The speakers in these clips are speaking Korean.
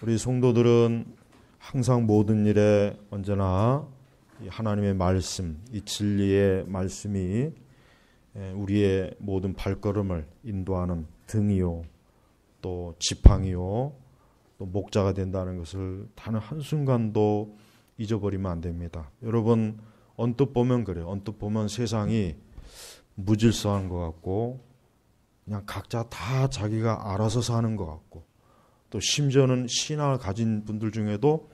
우리 성도들은 항상 모든 일에 언제나 이 하나님의 말씀, 이 진리의 말씀이 우리의 모든 발걸음을 인도하는 등이요, 또 지팡이요, 또 목자가 된다는 것을 단 한순간도 잊어버리면 안 됩니다. 여러분, 언뜻 보면 그래요. 언뜻 보면 세상이 무질서한 것 같고 그냥 각자 다 자기가 알아서 사는 것 같고, 또 심지어는 신앙을 가진 분들 중에도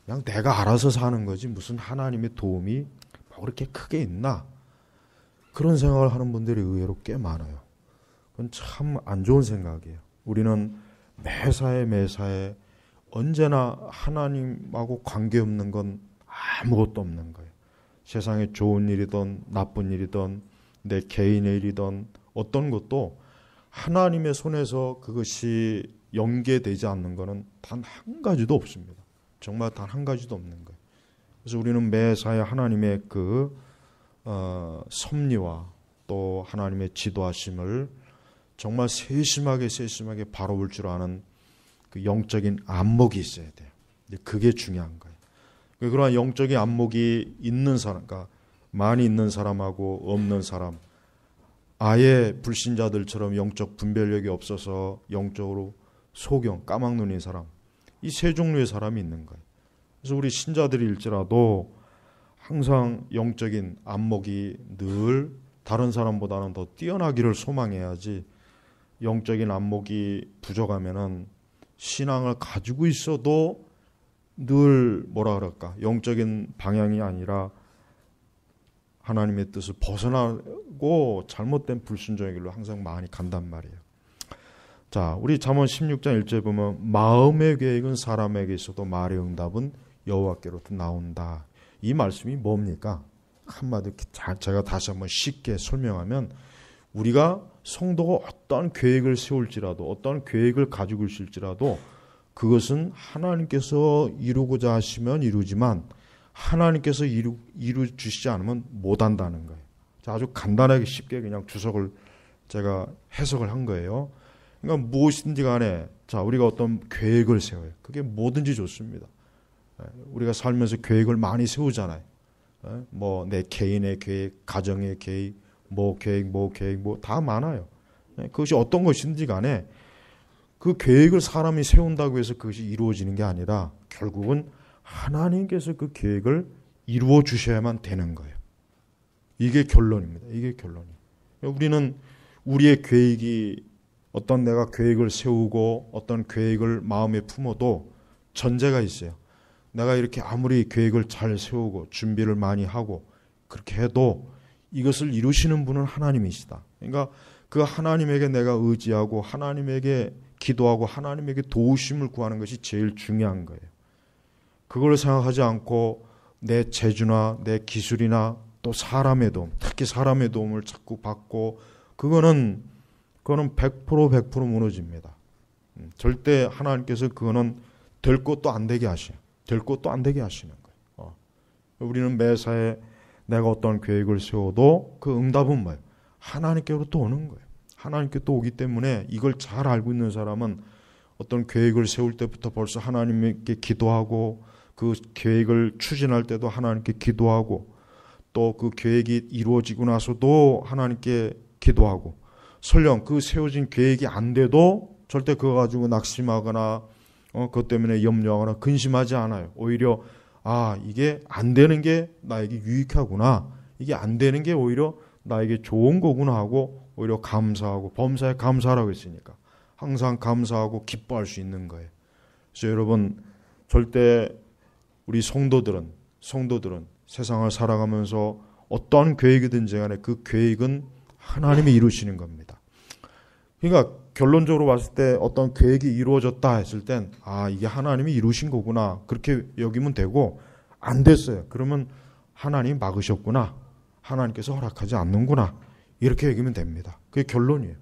그냥 내가 알아서 사는 거지 무슨 하나님의 도움이 뭐 그렇게 크게 있나, 그런 생각을 하는 분들이 의외로 꽤 많아요. 그건 참 안 좋은 생각이에요. 우리는 매사에 언제나 하나님하고 관계없는 건 아무것도 없는 거예요. 세상에 좋은 일이든 나쁜 일이든 내 개인의 일이든 어떤 것도 하나님의 손에서 그것이 연계되지 않는 것은 단 한 가지도 없습니다. 정말 단 한 가지도 없는 거예요. 그래서 우리는 매사에 하나님의 그 섭리와 또 하나님의 지도하심을 정말 세심하게 바라볼 줄 아는 그 영적인 안목이 있어야 돼요. 그게 중요한 거예요. 그러한 영적인 안목이 있는 사람, 그러니까 많이 있는 사람하고 없는 사람, 아예 불신자들처럼 영적 분별력이 없어서 영적으로 소경, 까막눈인 사람, 이 세 종류의 사람이 있는 거예요. 그래서 우리 신자들일지라도 항상 영적인 안목이 늘 다른 사람보다는 더 뛰어나기를 소망해야지, 영적인 안목이 부족하면은 신앙을 가지고 있어도 늘 뭐라 그럴까, 영적인 방향이 아니라 하나님의 뜻을 벗어나고 잘못된 불순종의 길로 항상 많이 간단 말이에요. 자, 우리 잠언 16장 1절에 보면 마음의 계획은 사람에게 있어도 말의 응답은 여호와께로부터 나온다. 이 말씀이 뭡니까? 한마디 제가 다시 한번 쉽게 설명하면, 우리가 성도가 어떤 계획을 세울지라도, 어떤 계획을 가지고 있을지라도 그것은 하나님께서 이루고자 하시면 이루지만 하나님께서 이루주시지 않으면 못한다는 거예요. 자, 아주 간단하게 쉽게 그냥 주석을 제가 해석을 한 거예요. 그러니까 무엇인지 간에, 자, 우리가 어떤 계획을 세워요. 그게 뭐든지 좋습니다. 우리가 살면서 계획을 많이 세우잖아요. 뭐 내 개인의 계획, 가정의 계획, 뭐 다 많아요. 그것이 어떤 것인지 간에 그 계획을 사람이 세운다고 해서 그것이 이루어지는 게 아니라 결국은 하나님께서 그 계획을 이루어 주셔야만 되는 거예요. 이게 결론입니다. 이게 결론이에요. 우리는 우리의 계획이, 어떤 내가 계획을 세우고 어떤 계획을 마음에 품어도 전제가 있어요. 내가 이렇게 아무리 계획을 잘 세우고 준비를 많이 하고 그렇게 해도 이것을 이루시는 분은 하나님이시다. 그러니까 그 하나님에게 내가 의지하고 하나님에게 기도하고 하나님에게 도우심을 구하는 것이 제일 중요한 거예요. 그걸 생각하지 않고 내 재주나 내 기술이나 또 사람의 도움, 특히 사람의 도움을 자꾸 받고, 그거는 100% 무너집니다. 절대 하나님께서 그거는 될 것도 안 되게 하셔요. 될 것도 안 되게 하시는 거예요. 우리는 매사에 내가 어떤 계획을 세워도 그 응답은 뭐예요? 하나님께로부터 오는 거예요. 하나님께 또 오기 때문에 이걸 잘 알고 있는 사람은 어떤 계획을 세울 때부터 벌써 하나님께 기도하고, 그 계획을 추진할 때도 하나님께 기도하고, 또 그 계획이 이루어지고 나서도 하나님께 기도하고, 설령 그 세워진 계획이 안 돼도 절대 그거 가지고 낙심하거나 그것 때문에 염려하거나 근심하지 않아요. 오히려 이게 안 되는 게 나에게 유익하구나, 이게 안 되는 게 오히려 나에게 좋은 거구나 하고 오히려 감사하고, 범사에 감사하라고 했으니까 항상 감사하고 기뻐할 수 있는 거예요. 그래서 여러분, 절대 우리 성도들은 세상을 살아가면서 어떠한 계획이든지 간에 그 계획은 하나님이 이루시는 겁니다. 그러니까 결론적으로 봤을 때 어떤 계획이 이루어졌다 했을 땐 이게 하나님이 이루신 거구나, 그렇게 여기면 되고, 안 됐어요. 그러면 하나님이 막으셨구나, 하나님께서 허락하지 않는구나, 이렇게 여기면 됩니다. 그게 결론이에요.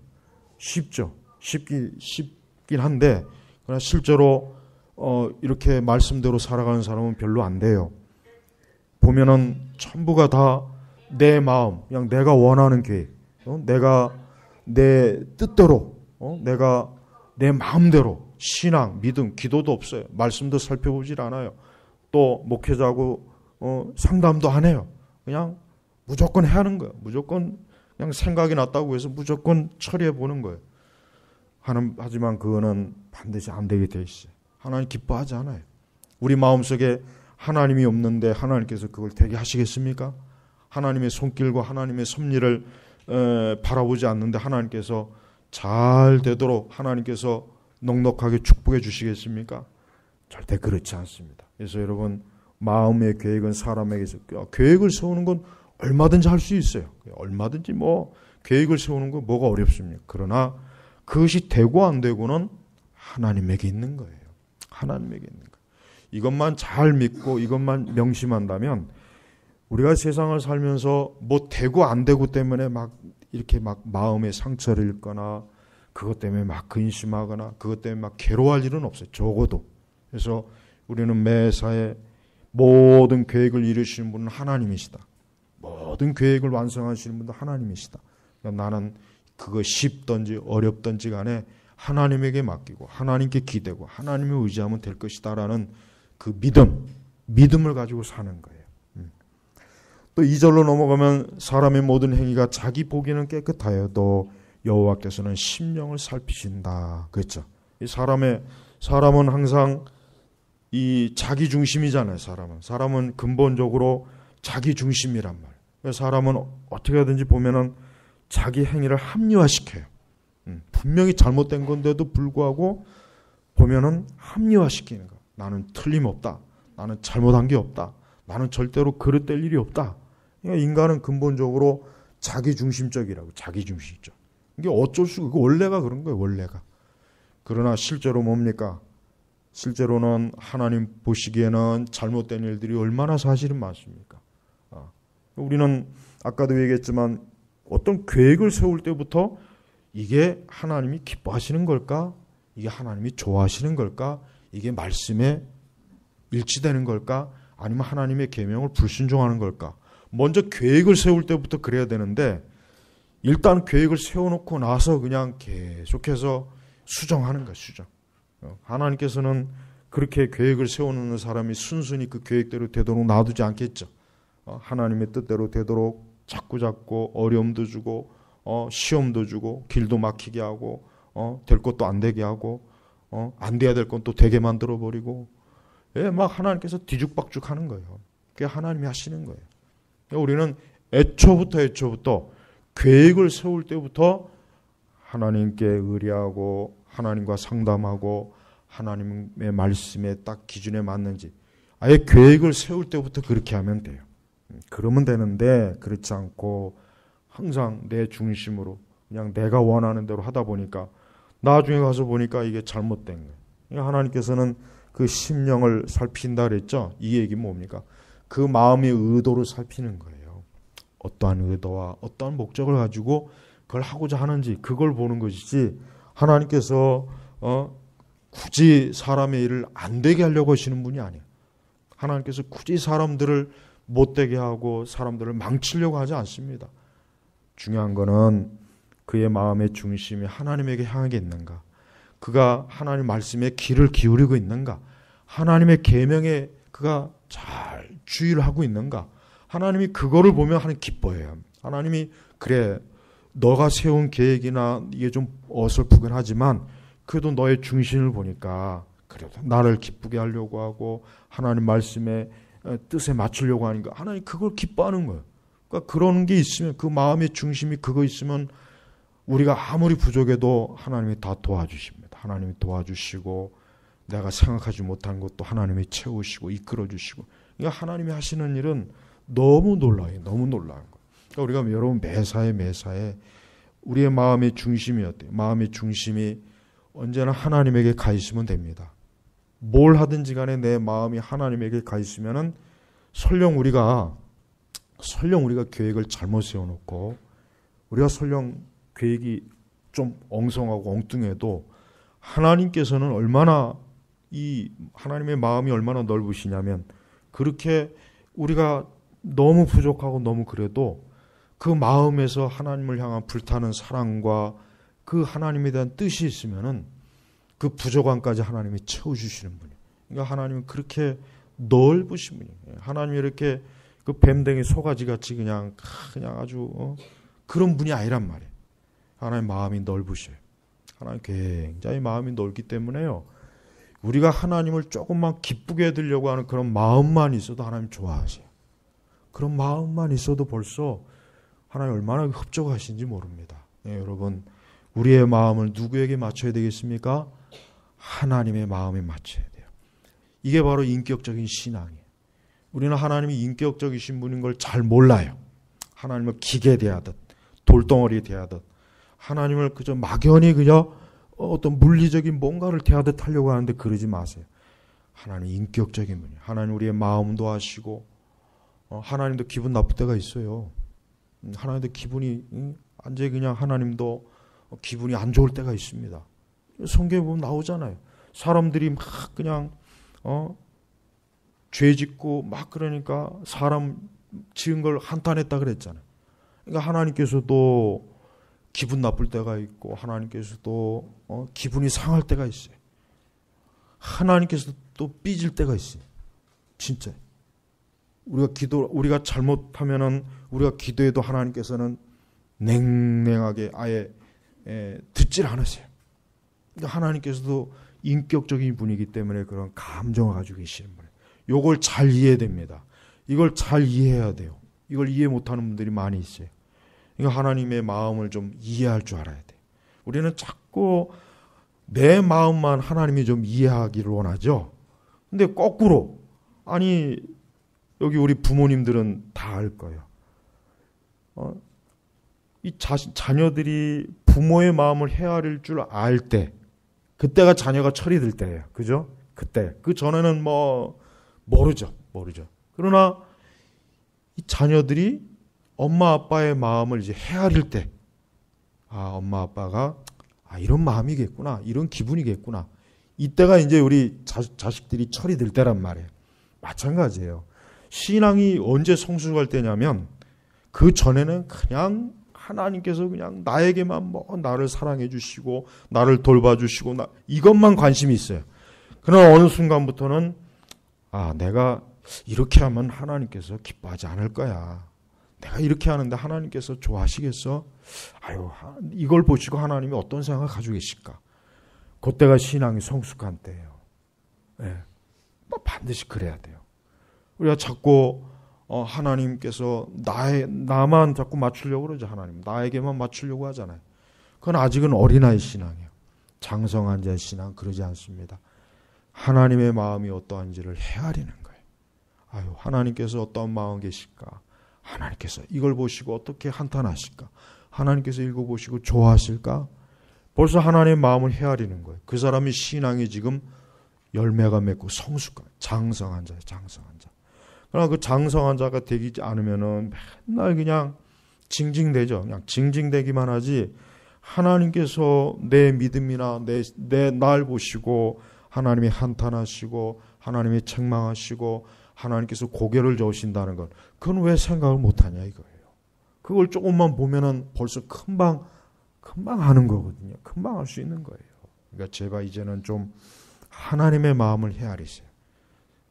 쉽죠. 쉽긴 한데 그러나 실제로 이렇게 말씀대로 살아가는 사람은 별로 안 돼요. 보면은 전부가 다 내 마음, 그냥 내가 원하는 계획, 내가 내 뜻대로, 내가 내 마음대로 신앙, 믿음, 기도도 없어요. 말씀도 살펴보질 않아요. 또 목회자하고 상담도 안 해요. 그냥 무조건 해야 하는 거예요. 무조건 그냥 생각이 났다고 해서 무조건 처리해 보는 거예요. 하지만 그거는 반드시 안 되게 돼 있어요. 하나님 기뻐하지 않아요. 우리 마음속에 하나님이 없는데 하나님께서 그걸 되게 하시겠습니까? 하나님의 손길과 하나님의 섭리를 바라보지 않는데 하나님께서 잘 되도록 하나님께서 넉넉하게 축복해 주시겠습니까? 절대 그렇지 않습니다. 그래서 여러분, 마음의 계획은 사람에게서, 계획을 세우는 건 얼마든지 할 수 있어요. 얼마든지 계획을 세우는 건 뭐가 어렵습니까? 그러나 그것이 되고 안 되고는 하나님에게 있는 거예요. 하나님에게 있는 거예요. 이것만 잘 믿고 이것만 명심한다면 우리가 세상을 살면서 되고 안 되고 때문에 이렇게 마음에 상처를 입거나 그것 때문에 근심하거나 그것 때문에 괴로워할 일은 없어요. 적어도. 그래서 우리는 매사에 모든 계획을 이루시는 분은 하나님이시다. 모든 계획을 완성하시는 분도 하나님이시다. 그러니까 나는 그거 쉽든지 어렵든지 간에 하나님에게 맡기고 하나님께 기대고 하나님을 의지하면 될 것이다라는 그 믿음을 가지고 사는 거예요. 또 2절로 넘어가면 사람의 모든 행위가 자기 보기에는 깨끗하여도 여호와께서는 심령을 살피신다. 그렇죠. 사람은 항상 이 자기 중심이잖아요. 사람은 근본적으로 자기 중심이란 말. 사람은 어떻게 하든지 보면은 자기 행위를 합리화시켜요. 분명히 잘못된 건데도 불구하고 보면은 합리화시키는 거. 나는 틀림없다. 나는 잘못한 게 없다. 나는 절대로 그릇될 일이 없다. 그러니까 인간은 근본적으로 자기중심적이라고. 자기중심적. 이게 어쩔 수가, 원래가 그런 거예요. 원래가. 그러나 실제로 뭡니까? 실제로는 하나님 보시기에는 잘못된 일들이 얼마나 사실은 많습니까? 우리는 아까도 얘기했지만 어떤 계획을 세울 때부터 이게 하나님이 기뻐하시는 걸까? 이게 하나님이 좋아하시는 걸까? 이게 말씀에 일치되는 걸까? 아니면 하나님의 계명을 불순종하는 걸까? 먼저 계획을 세울 때부터 그래야 되는데 일단 계획을 세워놓고 나서 그냥 계속해서 수정하는 거야. 수정. 하나님께서는 그렇게 계획을 세워놓는 사람이 순순히 그 계획대로 되도록 놔두지 않겠죠. 하나님의 뜻대로 되도록 자꾸 어려움도 주고 시험도 주고 길도 막히게 하고 될 것도 안 되게 하고 안 돼야 될 건 또 되게 만들어 버리고 하나님께서 뒤죽박죽 하는 거예요. 그게 하나님이 하시는 거예요. 우리는 애초부터 계획을 세울 때부터 하나님께 의뢰하고 하나님과 상담하고 하나님의 말씀에 딱 기준에 맞는지 아예 계획을 세울 때부터 그렇게 하면 돼요. 그러면 되는데 그렇지 않고 항상 내 중심으로 그냥 내가 원하는 대로 하다 보니까 나중에 가서 보니까 이게 잘못된 거예요. 하나님께서는 그 심령을 살핀다 그랬죠. 이 얘기는 뭡니까? 그 마음의 의도를 살피는 거예요. 어떠한 의도와 어떠한 목적을 가지고 그걸 하고자 하는지 그걸 보는 것이지 하나님께서 굳이 사람의 일을 안 되게 하려고 하시는 분이 아니에요. 하나님께서 굳이 사람들을 못되게 하고 사람들을 망치려고 하지 않습니다. 중요한 거는 그의 마음의 중심이 하나님에게 향하게 있는가? 그가 하나님 말씀에 귀를 기울이고 있는가? 하나님의 계명에 그가 잘 주의를 하고 있는가? 하나님이 그거를 보면 하나님 기뻐해요. 하나님이 그래 너가 세운 계획이나 이게 좀 어설프긴 하지만 그래도 너의 중심을 보니까 그래도 나를 기쁘게 하려고 하고 하나님 말씀에 뜻에 맞추려고 하니까 하나님 그걸 기뻐하는 거예요. 그러니까 그런 게 있으면 그 마음의 중심이 그거 있으면 우리가 아무리 부족해도 하나님이 다 도와주십니다. 하나님이 도와주시고 내가 생각하지 못한 것도 하나님이 채우시고 이끌어주시고 그러니까 하나님이 하시는 일은 너무 놀라워요. 너무 놀라운 거예요. 그러니까 우리가 여러분 매사에 우리의 마음의 중심이 어때요? 마음의 중심이 언제나 하나님에게 가 있으면 됩니다. 뭘 하든지 간에 내 마음이 하나님에게 가 있으면은 설령 우리가 계획을 잘못 세워놓고 우리가 설령 계획이 좀 엉성하고 엉뚱해도 하나님께서는 얼마나 이 하나님의 마음이 얼마나 넓으시냐면 그렇게 우리가 너무 부족하고 너무 그래도 그 마음에서 하나님을 향한 불타는 사랑과 그 하나님에 대한 뜻이 있으면은 그 부족함까지 하나님이 채워주시는 분이에요. 그러니까 하나님은 그렇게 넓으신 분이에요. 하나님이 이렇게 그 뱀댕이 소가지 같이 그냥 아주 그런 분이 아니란 말이에요. 하나님 마음이 넓으셔요. 하나님 굉장히 마음이 넓기 때문에요. 우리가 하나님을 조금만 기쁘게 해드리려고 하는 그런 마음만 있어도 하나님 좋아하세요. 그런 마음만 있어도 벌써 하나님 얼마나 흡족하신지 모릅니다. 네, 여러분, 우리의 마음을 누구에게 맞춰야 되겠습니까? 하나님의 마음에 맞춰야 돼요. 이게 바로 인격적인 신앙이에요. 우리는 하나님이 인격적이신 분인 걸 잘 몰라요. 하나님을 기계 대하듯 돌덩어리 대하듯 하나님을 그저 막연히 그저 어떤 물리적인 뭔가를 대하듯 하려고 하는데 그러지 마세요. 하나님 인격적인 분이에요. 하나님 우리의 마음도 아시고 하나님도 기분 나쁠 때가 있어요. 하나님도 기분이 완전히 그냥 하나님도 기분이 안 좋을 때가 있습니다. 성경에 보면 나오잖아요. 사람들이 막 그냥 죄 짓고 막 그러니까 사람 지은 걸 한탄했다 그랬잖아요. 그러니까 하나님께서도 기분 나쁠 때가 있고 하나님께서도 기분이 상할 때가 있어요. 하나님께서도 또 삐질 때가 있어요. 진짜. 우리가 잘못하면은 우리가 기도해도 하나님께서는 냉랭하게 아예 듣질 않으세요. 그러니까 하나님께서도 인격적인 분이기 때문에 그런 감정을 가지고 계시는 분이에요. 이걸 잘 이해해야 됩니다. 이걸 잘 이해해야 돼요. 이걸 이해 못하는 분들이 많이 있어요. 그러니까 하나님의 마음을 좀 이해할 줄 알아야 돼요. 우리는 자꾸 내 마음만 하나님이 좀 이해하기를 원하죠. 근데 거꾸로 아니 여기 우리 부모님들은 다 알 거예요. 이 자녀들이 부모의 마음을 헤아릴 줄 알 때, 그때가 자녀가 철이 들 때예요. 그죠? 그때. 그 전에는 모르죠. 그러나 이 자녀들이 엄마 아빠의 마음을 이제 헤아릴 때, 엄마 아빠가 이런 마음이겠구나, 이런 기분이겠구나. 이때가 이제 우리 자식들이 철이 들 때란 말이에요. 마찬가지예요. 신앙이 언제 성숙할 때냐면 그 전에는 그냥 하나님께서 그냥 나에게만 나를 사랑해 주시고 나를 돌봐주시고 이것만 관심이 있어요. 그러나 어느 순간부터는 내가 이렇게 하면 하나님께서 기뻐하지 않을 거야. 내가 이렇게 하는데 하나님께서 좋아하시겠어? 이걸 보시고 하나님이 어떤 생각을 가지고 계실까? 그때가 신앙이 성숙한 때예요. 네. 반드시 그래야 돼요. 우리가 자꾸 하나님께서 나만 자꾸 맞추려고 그러죠. 하나님 나에게만 맞추려고 하잖아요. 그건 아직은 어린아이 신앙이에요. 장성한 자의 신앙 그러지 않습니다. 하나님의 마음이 어떠한지를 헤아리는 거예요. 하나님께서 어떤 마음 계실까? 하나님께서 이걸 보시고 어떻게 한탄하실까? 하나님께서 읽어보시고 좋아하실까? 벌써 하나님의 마음을 헤아리는 거예요. 그 사람이 신앙이 지금 열매가 맺고 성숙한 장성한 자예요. 장성한 자. 그러나 그 장성한 자가 되지 않으면은 맨날 그냥 징징대죠. 그냥 징징대기만 하지 하나님께서 내 믿음이나 내 날 보시고 하나님이 한탄하시고 하나님이 책망하시고 하나님께서 고개를 저으신다는 것, 그건 왜 생각을 못하냐 이거예요. 그걸 조금만 보면은 벌써 금방 하는 거거든요. 금방 할 수 있는 거예요. 그러니까 제발 이제는 좀 하나님의 마음을 헤아리세요.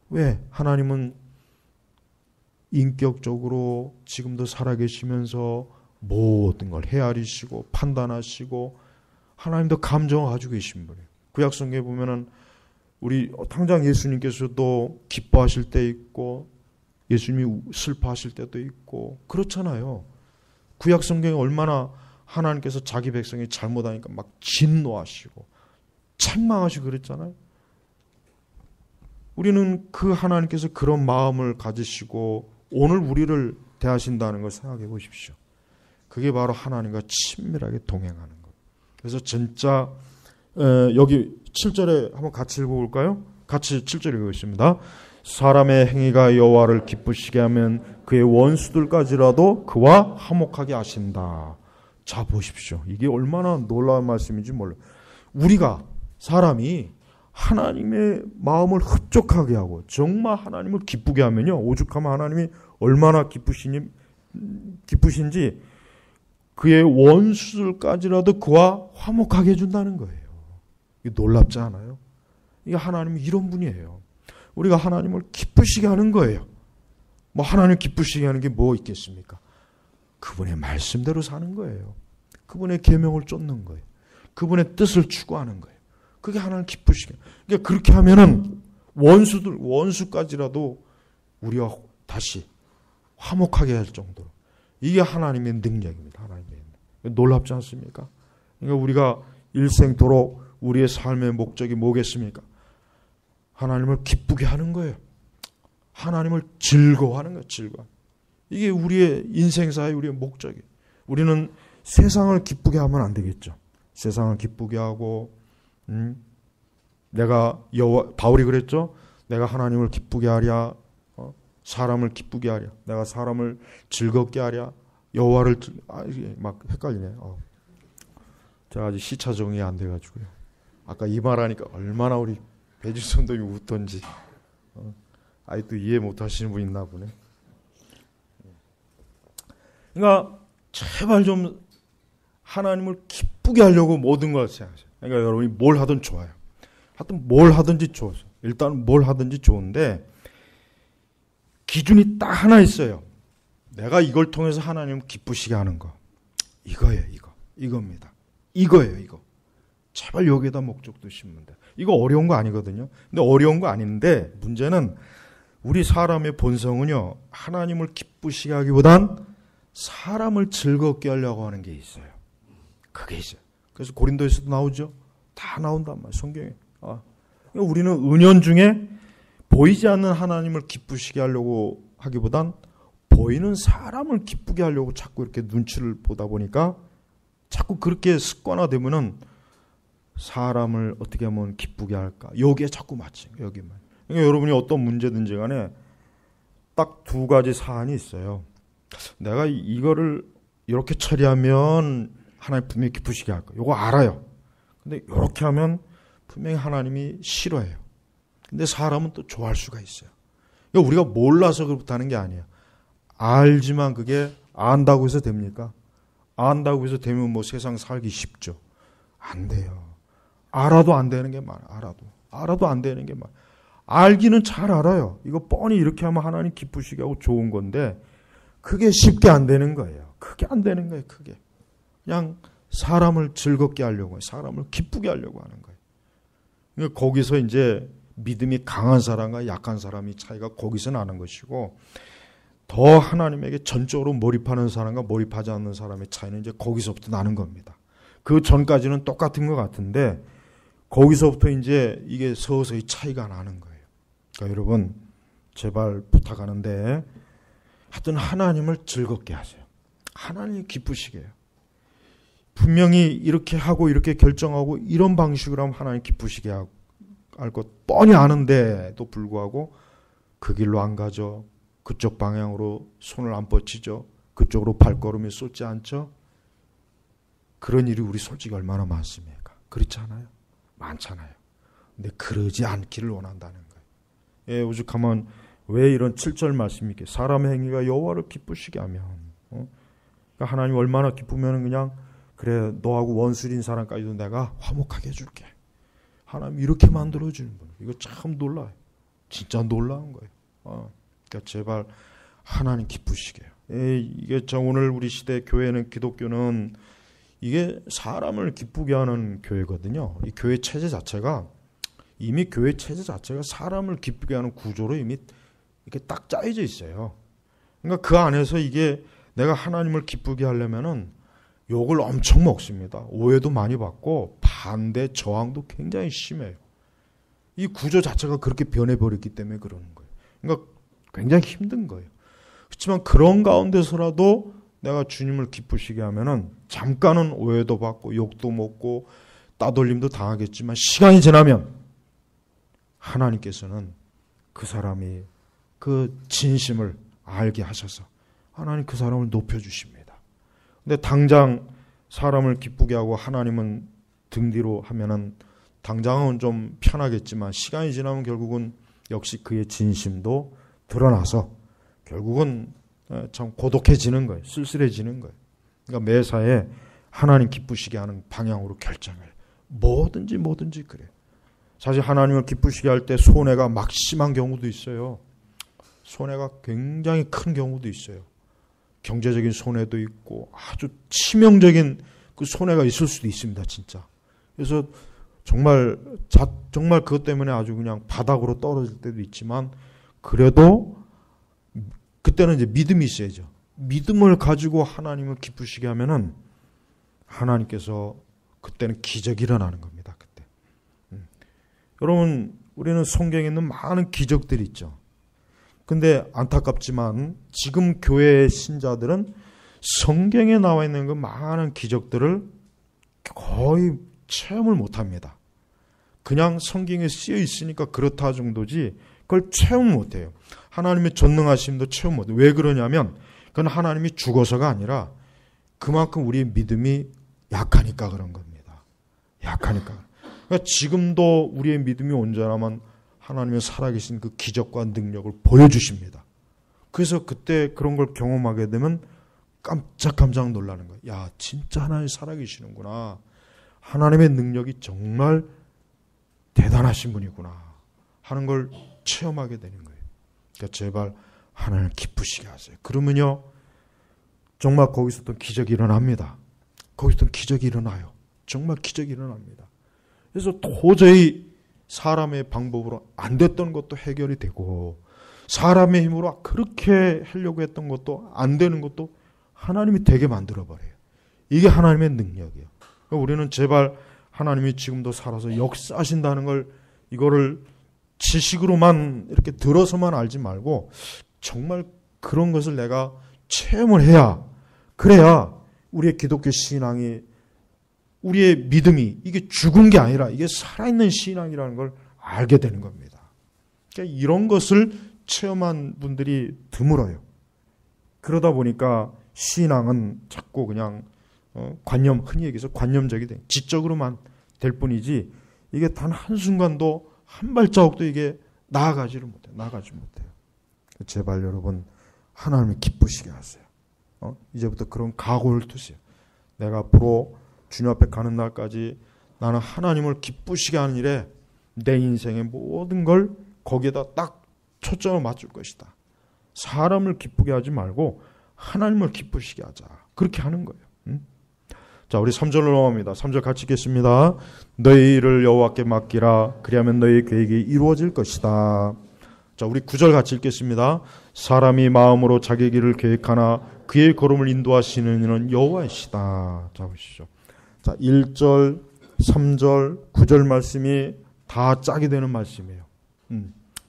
왜? 하나님은 인격적으로 지금도 살아계시면서 모든 걸 헤아리시고 판단하시고 하나님도 감정을 가지고 계신 분이에요. 구약성경에 보면은 우리 당장 예수님께서도 기뻐하실 때 있고 예수님이 슬퍼하실 때도 있고 그렇잖아요. 구약성경에 얼마나 하나님께서 자기 백성이 잘못하니까 막 진노하시고 책망하시고 그랬잖아요. 우리는 그 하나님께서 그런 마음을 가지시고 오늘 우리를 대하신다는 걸 생각해 보십시오. 그게 바로 하나님과 친밀하게 동행하는 것. 그래서 진짜 여기 7절에 한번 같이 읽어볼까요? 같이 7절 읽어보겠습니다. 사람의 행위가 여호와를 기쁘시게 하면 그의 원수들까지라도 그와 화목하게 하신다. 자 보십시오. 이게 얼마나 놀라운 말씀인지 몰라요. 우리가 사람이 하나님의 마음을 흡족하게 하고 정말 하나님을 기쁘게 하면요. 오죽하면 하나님이 얼마나 기쁘신지 그의 원수들까지라도 그와 화목하게 해준다는 거예요. 이게 놀랍지 않아요? 이게 하나님이 이런 분이에요. 우리가 하나님을 기쁘시게 하는 거예요. 뭐 하나님 기쁘시게 하는 게 뭐 있겠습니까? 그분의 말씀대로 사는 거예요. 그분의 계명을 쫓는 거예요. 그분의 뜻을 추구하는 거예요. 그게 하나님 기쁘시게. 그러니까 그렇게 하면은 원수까지라도 우리와 다시 화목하게 할 정도로. 이게 하나님의 능력입니다. 하나님의 능력. 놀랍지 않습니까? 그러니까 우리가 일생도록 우리의 삶의 목적이 뭐겠습니까? 하나님을 기쁘게 하는 거예요. 하나님을 즐거워하는 거예요. 즐거워. 이게 우리의 인생사의 우리의 목적이에요. 우리는 세상을 기쁘게 하면 안 되겠죠. 세상을 기쁘게 하고 내가 바울이 그랬죠. 내가 하나님을 기쁘게 하랴, 사람을 기쁘게 하랴, 내가 사람을 즐겁게 하랴, 여호와를 막 헷갈리네. 제가 아직 시차 정리 안 돼가지고요. 아까 이 말하니까 얼마나 우리 배주 선생님이 웃던지. 아직도 이해 못하시는 분 있나 보네. 그러니까 제발 좀 하나님을 기쁘게 하려고 모든 걸 생각하세요. 그러니까 여러분이 뭘 하든 좋아요. 하여튼 뭘 하든지 좋아요. 일단 뭘 하든지 좋은데 기준이 딱 하나 있어요. 내가 이걸 통해서 하나님을 기쁘시게 하는 거. 이거예요. 이겁니다. 이거예요. 이거. 제발 여기에다 목적 두시면 돼요. 이거 어려운 거 아니거든요. 근데 어려운 거 아닌데 문제는 우리 사람의 본성은요. 하나님을 기쁘시게 하기보단 사람을 즐겁게 하려고 하는 게 있어요. 그게 있어요. 그래서 고린도에서도 나오죠. 다 나온단 말이에요. 성경에. 우리는 은연중에 보이지 않는 하나님을 기쁘시게 하려고 하기보단 보이는 사람을 기쁘게 하려고 자꾸 이렇게 눈치를 보다 보니까 자꾸 그렇게 습관화되면은 사람을 어떻게 하면 기쁘게 할까? 여기에 자꾸 맞지. 여기만. 그러니까 여러분이 어떤 문제든지 간에 딱 두 가지 사안이 있어요. 내가 이거를 이렇게 처리하면 하나님 분명히 기쁘시게 할 거야. 이거 알아요. 근데 이렇게 하면 분명히 하나님이 싫어해요. 근데 사람은 또 좋아할 수가 있어요. 그러니까 우리가 몰라서 그렇다는 게 아니에요. 알지만 그게 안다고 해서 됩니까? 안다고 해서 되면 뭐 세상 살기 쉽죠. 안 돼요. 알아도 안 되는 게 많아요. 알아도 안 되는 게 많아요. 알기는 잘 알아요. 이거 뻔히 이렇게 하면 하나님 기쁘시게 하고 좋은 건데 그게 쉽게 안 되는 거예요. 그게 안 되는 거예요. 그게. 그냥 사람을 즐겁게 하려고 해요. 사람을 기쁘게 하려고 하는 거예요. 그러니까 거기서 이제 믿음이 강한 사람과 약한 사람의 차이가 거기서 나는 것이고 더 하나님에게 전적으로 몰입하는 사람과 몰입하지 않는 사람의 차이는 이제 거기서부터 나는 겁니다. 그 전까지는 똑같은 것 같은데 거기서부터 이제 이게 서서히 차이가 나는 거예요. 그러니까 여러분 제발 부탁하는데 하여튼 하나님을 즐겁게 하세요. 하나님이 기쁘시게 해요. 분명히 이렇게 하고 이렇게 결정하고 이런 방식으로 하면 하나님 기쁘시게 할 것 뻔히 아는데도 불구하고 그 길로 안 가죠. 그쪽 방향으로 손을 안 뻗치죠. 그쪽으로 발걸음이 쏟지 않죠. 그런 일이 우리 솔직히 얼마나 많습니까? 그렇지 않아요? 많잖아요. 근데 그러지 않기를 원한다는 거예요. 예, 오죽하면 왜 이런 7절 말씀이 이렇게 사람의 행위가 여호와를 기쁘시게 하면 그러니까 하나님 얼마나 기쁘면 그냥 그래 너하고 원수인 사람까지도 내가 화목하게 해줄게. 하나님 이렇게 만들어주는 분. 이거 참 놀라요. 진짜 놀라운 거예요. 그러니까 제발 하나님 기쁘시게 해요. 이게 참 오늘 우리 시대 교회는 기독교는 이게 사람을 기쁘게 하는 교회거든요. 이 교회 체제 자체가 이미 교회 체제 자체가 사람을 기쁘게 하는 구조로 이미 이렇게 딱 짜여져 있어요. 그러니까 그 안에서 이게 내가 하나님을 기쁘게 하려면은 욕을 엄청 먹습니다. 오해도 많이 받고 반대 저항도 굉장히 심해요. 이 구조 자체가 그렇게 변해버렸기 때문에 그러는 거예요. 그러니까 굉장히 힘든 거예요. 그렇지만 그런 가운데서라도 내가 주님을 기쁘시게 하면은 잠깐은 오해도 받고 욕도 먹고 따돌림도 당하겠지만 시간이 지나면 하나님께서는 그 사람이 그 진심을 알게 하셔서 하나님 그 사람을 높여주십니다. 근데 당장 사람을 기쁘게 하고 하나님은 등 뒤로 하면은 당장은 좀 편하겠지만 시간이 지나면 결국은 역시 그의 진심도 드러나서 결국은 참 고독해지는 거예요. 쓸쓸해지는 거예요. 그러니까 매사에 하나님 기쁘시게 하는 방향으로 결정을 뭐든지 그래요. 사실 하나님을 기쁘시게 할 때 손해가 막 심한 경우도 있어요. 손해가 굉장히 큰 경우도 있어요. 경제적인 손해도 있고 아주 치명적인 그 손해가 있을 수도 있습니다. 진짜. 그래서 정말 그것 때문에 아주 그냥 바닥으로 떨어질 때도 있지만 그래도 그때는 이제 믿음이 있어야죠. 믿음을 가지고 하나님을 기쁘시게 하면은 하나님께서 그때는 기적이 일어나는 겁니다. 그때. 여러분, 우리는 성경에 있는 많은 기적들이 있죠. 근데 안타깝지만 지금 교회의 신자들은 성경에 나와 있는 그 많은 기적들을 거의 체험을 못합니다. 그냥 성경에 쓰여 있으니까 그렇다 정도지 그걸 체험 못해요. 하나님의 전능하심도 체험 못해요. 왜 그러냐면 그건 하나님이 죽어서가 아니라 그만큼 우리의 믿음이 약하니까 그런 겁니다. 약하니까. 그러니까 지금도 우리의 믿음이 온전하면 하나님의 살아계신 그 기적과 능력을 보여주십니다. 그래서 그때 그런 걸 경험하게 되면 깜짝 놀라는 거예요. 야, 진짜 하나님이 살아계시는구나. 하나님의 능력이 정말 대단하신 분이구나 하는 걸 체험하게 되는 거예요. 그러니까 제발 하나님을 기쁘시게 하세요. 그러면요, 정말 거기서 또 기적이 일어납니다. 거기서 또 기적이 일어나요. 정말 기적이 일어납니다. 그래서 도저히 사람의 방법으로 안 됐던 것도 해결이 되고 사람의 힘으로 그렇게 하려고 했던 것도 안 되는 것도 하나님이 되게 만들어버려요. 이게 하나님의 능력이에요. 그러니까 우리는 제발 하나님이 지금도 살아서 역사하신다는 걸 이거를 지식으로만 이렇게 들어서만 알지 말고 정말 그런 것을 내가 체험을 해야 그래야 우리의 기독교 신앙이 우리의 믿음이 이게 죽은 게 아니라 이게 살아있는 신앙이라는 걸 알게 되는 겁니다. 그러니까 이런 것을 체험한 분들이 드물어요. 그러다 보니까 신앙은 자꾸 그냥 흔히 얘기해서 관념적이 돼. 지적으로만 될 뿐이지 이게 단 한순간도 한 발자국도 이게 나아가지 못해요. 제발 여러분 하나님을 기쁘시게 하세요. 이제부터 그런 각오를 두세요. 내가 앞으로 주님 앞에 가는 날까지 나는 하나님을 기쁘시게 하는 일에 내 인생의 모든 걸 거기에다 딱 초점을 맞출 것이다. 사람을 기쁘게 하지 말고 하나님을 기쁘시게 하자. 그렇게 하는 거예요. 자, 우리 3절로 넘어갑니다. 3절 같이 읽겠습니다. 너희 일을 여호와께 맡기라. 그리하면 너희 계획이 이루어질 것이다. 자, 우리 9절 같이 읽겠습니다. 사람이 마음으로 자기 길을 계획하나 그의 걸음을 인도하시는 이는 여호와이시다. 자, 보시죠. 자, 1절, 3절, 9절 말씀이 다 짝이 되는 말씀이에요.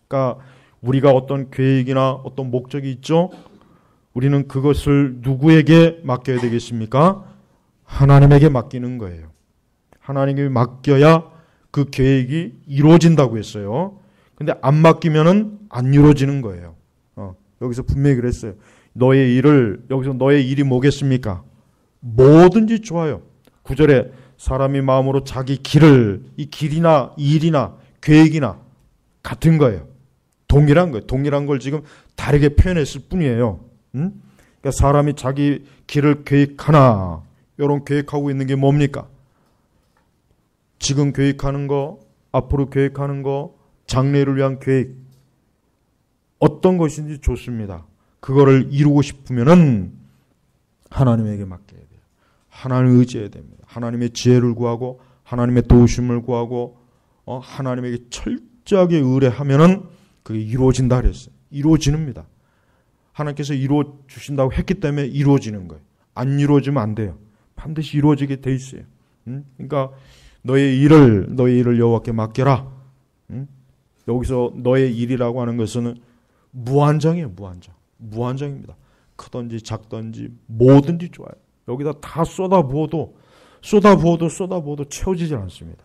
그러니까 우리가 어떤 계획이나 어떤 목적이 있죠? 우리는 그것을 누구에게 맡겨야 되겠습니까? 하나님에게 맡기는 거예요. 하나님에게 맡겨야 그 계획이 이루어진다고 했어요. 근데 안 맡기면은 안 이루어지는 거예요. 여기서 분명히 그랬어요. 여기서 너의 일이 뭐겠습니까? 뭐든지 좋아요. 9절에 사람이 마음으로 자기 길을, 이 길이나 일이나 계획이나 같은 거예요. 동일한 거예요. 동일한 걸 지금 다르게 표현했을 뿐이에요. 그러니까 사람이 자기 길을 계획하나, 이런 계획하고 있는 게 뭡니까? 지금 계획하는 거, 앞으로 계획하는 거, 장래를 위한 계획, 어떤 것인지 좋습니다. 그거를 이루고 싶으면은 하나님에게 맡겨야 돼요. 하나님을 의지해야 됩니다. 하나님의 지혜를 구하고 하나님의 도우심을 구하고 하나님에게 철저하게 의뢰하면은 그게 이루어진다 그랬어요. 이루어집니다. 하나님께서 이루어 주신다고 했기 때문에 이루어지는 거예요. 안 이루어지면 안 돼요. 반드시 이루어지게 돼 있어요. 그러니까 너의 일을 여호와께 맡겨라. 여기서 너의 일이라고 하는 것은 무한정이에요. 무한정입니다. 크든지 작든지 뭐든지 좋아요. 여기다 다 쏟아부어도 채워지질 않습니다.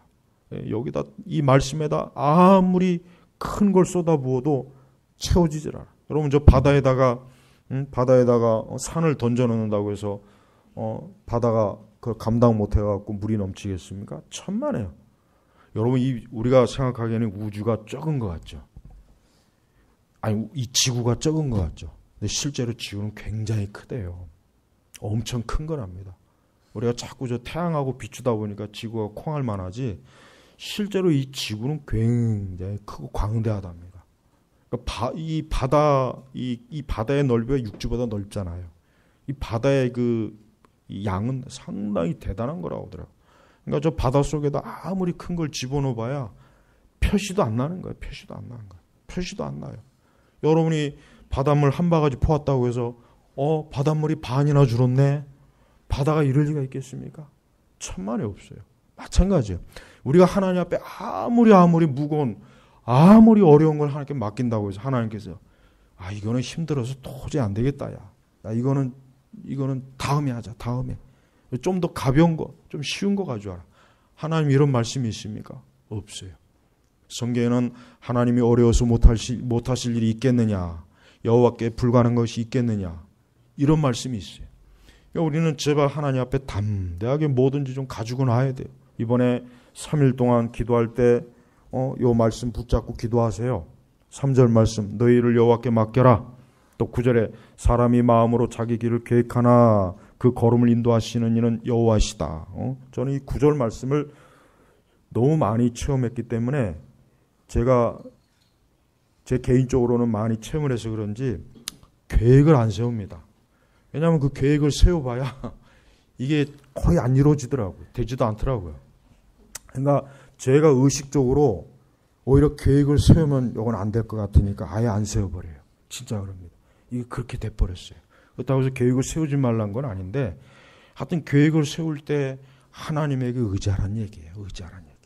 여기다 이 말씀에다 아무리 큰 걸 쏟아부어도 채워지질 않아요. 여러분 저 바다에다가 산을 던져 놓는다고 해서 바다가 그걸 감당 못 해갖고 물이 넘치겠습니까? 천만에요. 여러분 우리가 생각하기에는 우주가 적은 것 같죠. 아니 이 지구가 적은 것 같죠. 근데 실제로 지구는 굉장히 크대요. 엄청 큰 거랍니다. 우리가 자꾸 저 태양하고 비추다 보니까 지구가 콩알만 하지 실제로 이 지구는 굉장히 크고 광대하답니다. 그러니까 이 바다의 넓이가 육지보다 넓잖아요. 이 바다의 이 양은 상당히 대단한 거라고 하더라고요. 그러니까 저 바닷속에다 아무리 큰 걸 집어넣어봐야 표시도 안 나는 거예요. 표시도 안 나는 거예요. 표시도 안 나요. 여러분이 바닷물 한 바가지 퍼왔다고 해서 바닷물이 반이나 줄었네. 바다가 이럴 리가 있겠습니까? 천만에 없어요. 마찬가지예요. 우리가 하나님 앞에 아무리 무거운 아무리 어려운 걸 하나님께 맡긴다고 해서 하나님께서 이거는 힘들어서 도저히 안 되겠다. 야 이거는 다음에 하자. 다음에. 좀 더 가벼운 거, 좀 쉬운 거 가져와라. 하나님 이런 말씀이 있습니까? 없어요. 성경에는 하나님이 어려워서 못하실 일이 있겠느냐, 여호와께 불가능한 것이 있겠느냐, 이런 말씀이 있어요. 그러니까 우리는 제발 하나님 앞에 담대하게 뭐든지 좀 가지고 나와야 돼요. 이번에 3일 동안 기도할 때 요 말씀 붙잡고 기도하세요. 3절 말씀, 너희를 여호와께 맡겨라. 또 9절에 사람이 마음으로 자기 길을 계획하나 그 걸음을 인도하시는 이는 여호와시다. 저는 이 9절 말씀을 너무 많이 체험했기 때문에 제가 제 개인적으로는 많이 체험을 해서 그런지 계획을 안 세웁니다. 왜냐하면 그 계획을 세워봐야 이게 거의 안 이루어지더라고요. 되지도 않더라고요. 그러니까 제가 의식적으로 오히려 계획을 세우면 이건 안 될 것 같으니까 아예 안 세워버려요. 진짜 그럽니다. 이게 그렇게 돼버렸어요. 그렇다고 해서 계획을 세우지 말라는 건 아닌데 하여튼 계획을 세울 때 하나님에게 의지하라는 얘기예요. 의지하라는 얘기.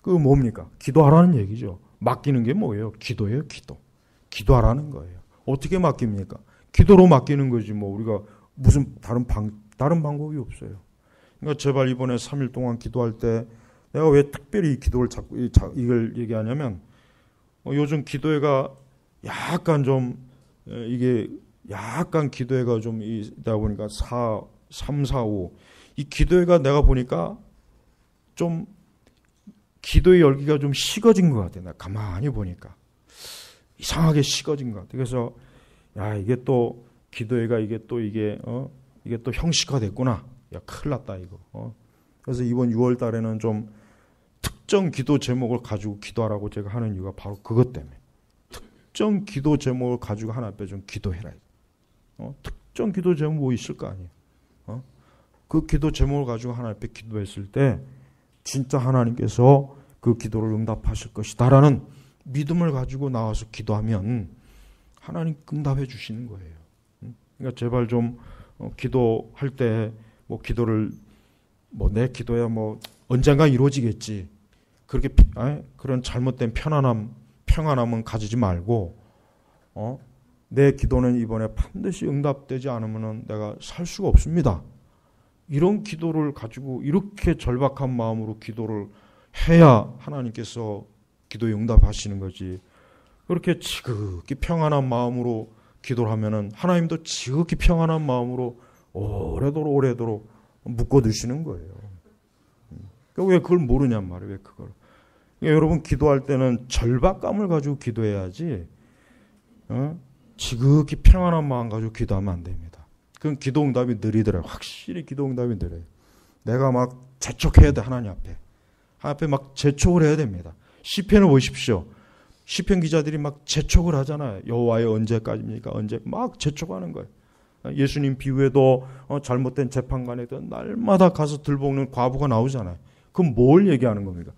그거 뭡니까? 기도하라는 얘기죠. 맡기는 게 뭐예요? 기도예요. 기도. 기도하라는 거예요. 어떻게 맡깁니까? 기도로 맡기는 거지 뭐 우리가 무슨 다른 방법이 없어요. 그러니까 제발 이번에 3일 동안 기도할 때 내가 왜 특별히 이 기도를 자꾸 이걸 얘기하냐면 요즘 기도회가 약간 좀 이게 약간 기도회가 좀 있다 보니까 3, 4, 5 이 기도회가 내가 보니까 좀 기도의 열기가 좀 식어진 것 같아요. 나 가만히 보니까 이상하게 식어진 것 같아요. 그래서 이게 또 기도회가 이게 또 형식화됐구나. 큰일 났다 이거. 그래서 이번 6월 달에는 좀 특정 기도 제목을 가지고 기도하라고 제가 하는 이유가 바로 그것 때문에. 특정 기도 제목을 가지고 하나님 앞에 좀 기도해라. 특정 기도 제목 뭐 있을 거 아니에요. 그 기도 제목을 가지고 하나님 앞에 기도했을 때 진짜 하나님께서 그 기도를 응답하실 것이다라는 믿음을 가지고 나와서 기도하면 하나님 응답해 주시는 거예요. 그러니까 제발 좀 기도할 때 뭐 기도를 내 기도야 뭐 언젠가 이루어지겠지. 그렇게 그런 잘못된 평안함은 가지지 말고 내 기도는 이번에 반드시 응답되지 않으면 내가 살 수가 없습니다. 이런 기도를 가지고 이렇게 절박한 마음으로 기도를 해야 하나님께서 기도에 응답하시는 거지. 그렇게 지극히 평안한 마음으로 기도를 하면은 하나님도 지극히 평안한 마음으로 오래도록 묶어두시는 거예요. 왜 그걸 모르냔 말이에요. 왜 그걸. 그러니까 여러분 기도할 때는 절박감을 가지고 기도해야지 지극히 평안한 마음 가지고 기도하면 안 됩니다. 그건 기도 응답이 느리더라고요. 확실히 기도 응답이 느려요. 내가 막 재촉해야 돼. 하나님 앞에 막 재촉을 해야 됩니다. 시편을 보십시오. 시편 기자들이 막 재촉을 하잖아요. 여호와의 언제까지입니까? 언제 막 재촉하는 거예요. 예수님 비유에도 잘못된 재판관에도 날마다 가서 들볶는 과부가 나오잖아요. 그럼 뭘 얘기하는 겁니까?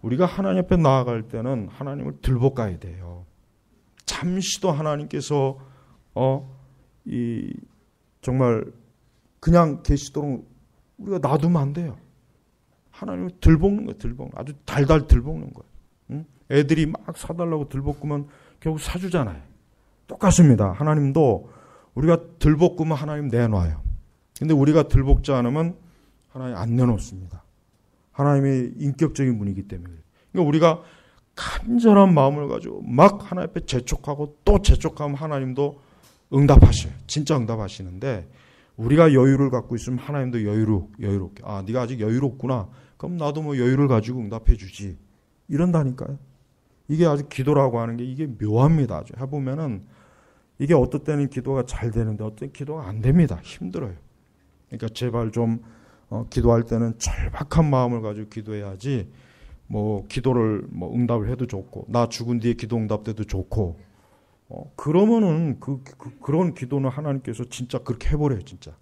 우리가 하나님 앞에 나아갈 때는 하나님을 들볶아야 돼요. 잠시도 하나님께서 정말 그냥 계시도록 우리가 놔두면 안 돼요. 하나님을 들볶는 거예요. 들볶는 아주 달달 들볶는 거예요. 응? 애들이 막 사달라고 들볶으면 결국 사주잖아요. 똑같습니다. 하나님도 우리가 들볶으면 하나님 내놔요. 근데 우리가 들볶지 않으면 하나님 안 내놓습니다. 하나님의 인격적인 분이기 때문에. 그러니까 우리가 간절한 마음을 가지고 막 하나님 앞에 재촉하고 또 재촉하면 하나님도 응답하셔요. 진짜 응답하시는데 우리가 여유를 갖고 있으면 하나님도 여유롭게. 네가 아직 여유롭구나. 그럼 나도 뭐 여유를 가지고 응답해 주지. 이런다니까요. 이게 아주 기도라고 하는 게 이게 묘합니다. 아주 해보면은 이게 어떨 때는 기도가 잘 되는데 어떤 때는 기도가 안 됩니다. 힘들어요. 그러니까 제발 좀 기도할 때는 절박한 마음을 가지고 기도해야지 기도를 응답을 해도 좋고 나 죽은 뒤에 기도 응답돼도 좋고 그러면은 그런 기도는 하나님께서 진짜 그렇게 해버려요. 진짜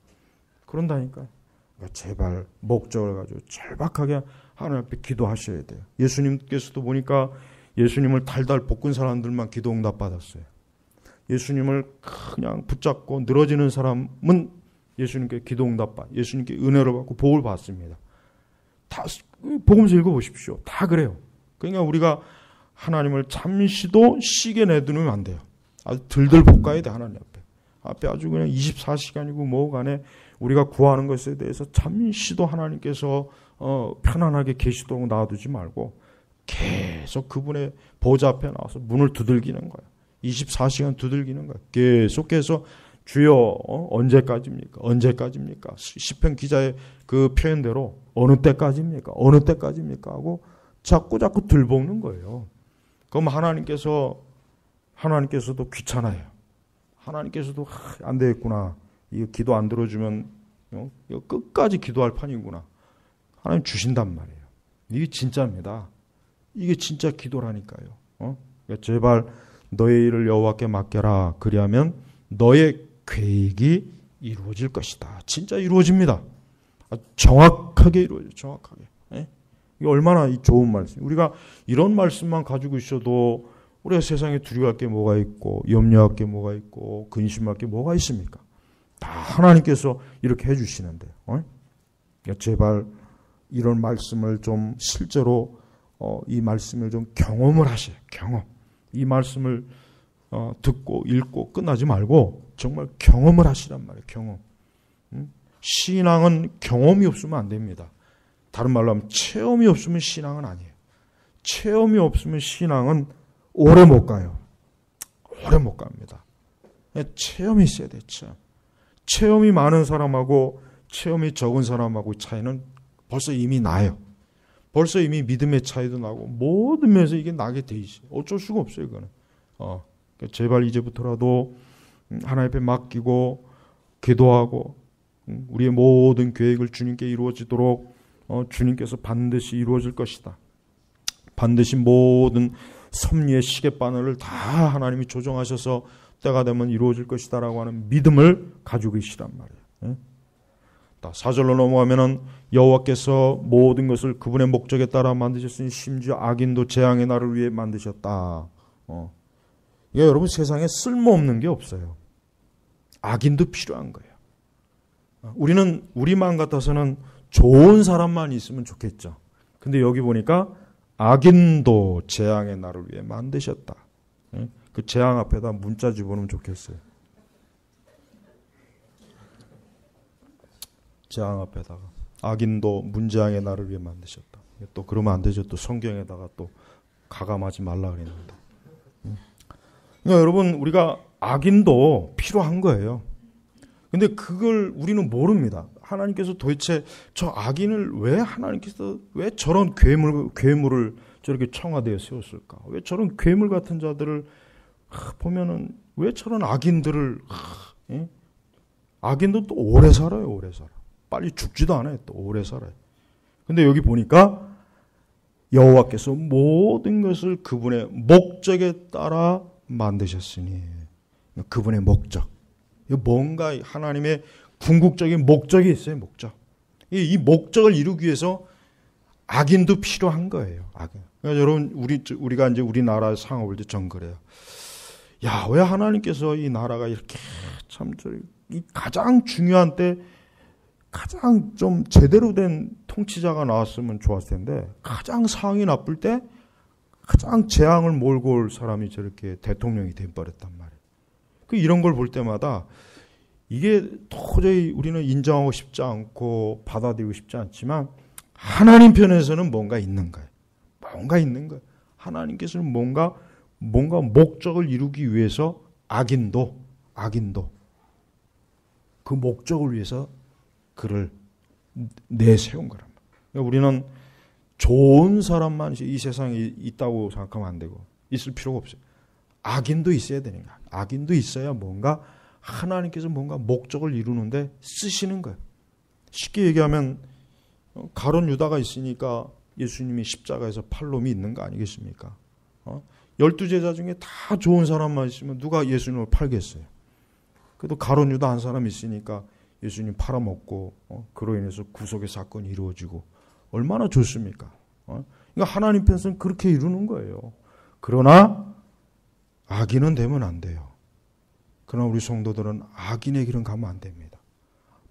그런다니까요. 그러니까 제발 목적을 가지고 절박하게 하나님 앞에 기도하셔야 돼요. 예수님께서도 보니까 예수님을 달달 볶은 사람들만 기도 응답 받았어요. 예수님을 그냥 붙잡고 늘어지는 사람은 예수님께 기도 응답 받, 예수님께 은혜를 받고 복을 받습니다. 다 복음서 읽어보십시오. 다 그래요. 그러니까 우리가 하나님을 잠시도 쉬게 내두면 안 돼요. 아주 들들 볶아야 돼. 하나님 앞에 아주 그냥 24시간이고 뭐간에 우리가 구하는 것에 대해서 잠시도 하나님께서 편안하게 계시도록 놔두지 말고 계속 그분의 보좌 앞에 나와서 문을 두들기는 거예요. 24시간 두들기는 거예요. 계속해서 주여 언제까지입니까? 언제까지입니까? 시편 기자의 그 표현대로 어느 때까지입니까? 어느 때까지입니까? 하고 자꾸 들볶는 거예요. 그럼 하나님께서도 귀찮아요. 하나님께서도 안 되겠구나. 이거 기도 안 들어주면 이거 끝까지 기도할 판이구나. 하나님 주신단 말이에요. 이게 진짜입니다. 이게 진짜 기도라니까요. 그러니까 제발 너의 일을 여호와께 맡겨라. 그리하면 너의 계획이 이루어질 것이다. 진짜 이루어집니다. 정확하게 이루어져요. 정확하게. 이게 얼마나 좋은 말씀. 우리가 이런 말씀만 가지고 있어도 우리가 세상에 두려워할 게 뭐가 있고 염려할 게 뭐가 있고 근심할 게 뭐가 있습니까? 다 하나님께서 이렇게 해주시는데 그러니까 제발 이런 말씀을 좀 실제로 이 말씀을 좀 경험을 하세요. 경험. 이 말씀을 듣고 읽고 끝나지 말고 정말 경험을 하시란 말이에요. 경험. 신앙은 경험이 없으면 안 됩니다. 다른 말로 하면 체험이 없으면 신앙은 아니에요. 체험이 없으면 신앙은 오래 못 가요. 오래 못 갑니다. 체험이 있어야 돼요. 체험이 많은 사람하고 체험이 적은 사람하고 차이는 벌써 이미 나요. 벌써 이미 믿음의 차이도 나고 모든 면에서 이게 나게 돼 있어요. 어쩔 수가 없어요. 이거는. 그러니까 제발 이제부터라도 하나님 앞에 맡기고 기도하고 우리의 모든 계획을 주님께 이루어지도록 주님께서 반드시 이루어질 것이다. 반드시 모든 섭리의 시계바늘을 다 하나님이 조정하셔서 때가 되면 이루어질 것이다 라고 하는 믿음을 가지고 계시란 말이에요. 4절로 넘어가면은 여호와께서 모든 것을 그분의 목적에 따라 만드셨으니 심지어 악인도 재앙의 날을 위해 만드셨다. 이게 여러분 세상에 쓸모없는 게 없어요. 악인도 필요한 거예요. 우리는 우리만 같아서는 좋은 사람만 있으면 좋겠죠. 근데 여기 보니까 악인도 재앙의 날을 위해 만드셨다. 그 재앙 앞에다 문자 집어넣으면 좋겠어요. 재앙 앞에다가 악인도 문재앙의 날을 위해 만드셨다. 또 그러면 안 되죠. 또 성경에다가 또 가감하지 말라 그랬는데. 그러니까 여러분 우리가 악인도 필요한 거예요. 근데 그걸 우리는 모릅니다. 하나님께서 도대체 저 악인을 왜 저런 괴물을 저렇게 청와대에 세웠을까? 왜 저런 괴물 같은 자들을 보면은 왜 저런 악인들을 악인도 또 오래 살아요. 오래 살아. 빨리 죽지도 않아요. 또 오래 살아요. 근데 여기 보니까 여호와께서 모든 것을 그분의 목적에 따라 만드셨으니 그분의 목적. 뭔가 하나님의 궁극적인 목적이 있어요. 목적. 이 목적을 이루기 위해서 악인도 필요한 거예요. 악인. 그러니까 여러분 우리가 이제 우리나라 상황을 볼 때 전 그래요. 야, 왜 하나님께서 이 나라가 이렇게 참 이 가장 중요한 때 가장 좀 제대로 된 통치자가 나왔으면 좋았을 텐데 가장 상황이 나쁠 때 가장 재앙을 몰고 올 사람이 저렇게 대통령이 돼버렸단 말이에요. 이런 걸 볼 때마다 이게 도저히 우리는 인정하고 싶지 않고 받아들이고 싶지 않지만 하나님 편에서는 뭔가 있는 거예요. 뭔가 있는 거예요. 하나님께서는 뭔가 목적을 이루기 위해서 악인도 그 목적을 위해서 그를 내세운 거란 말이에요. 그러니까 우리는 좋은 사람만 이 세상에 있다고 생각하면 안 되고 있을 필요가 없어요. 악인도 있어야 되는 거야. 악인도 있어야 뭔가 하나님께서 뭔가 목적을 이루는데 쓰시는 거예요. 쉽게 얘기하면 가룟 유다가 있으니까 예수님이 십자가에서 팔 놈이 있는 거 아니겠습니까? 12제자 중에 다 좋은 사람만 있으면 누가 예수님을 팔겠어요? 그래도 가룟 유다 한 사람 있으니까 예수님 팔아먹고 그로 인해서 구속의 사건이 이루어지고 얼마나 좋습니까? 그러니까 하나님 편에서는 그렇게 이루는 거예요. 그러나 악인은 되면 안 돼요. 그러나 우리 성도들은 악인의 길은 가면 안 됩니다.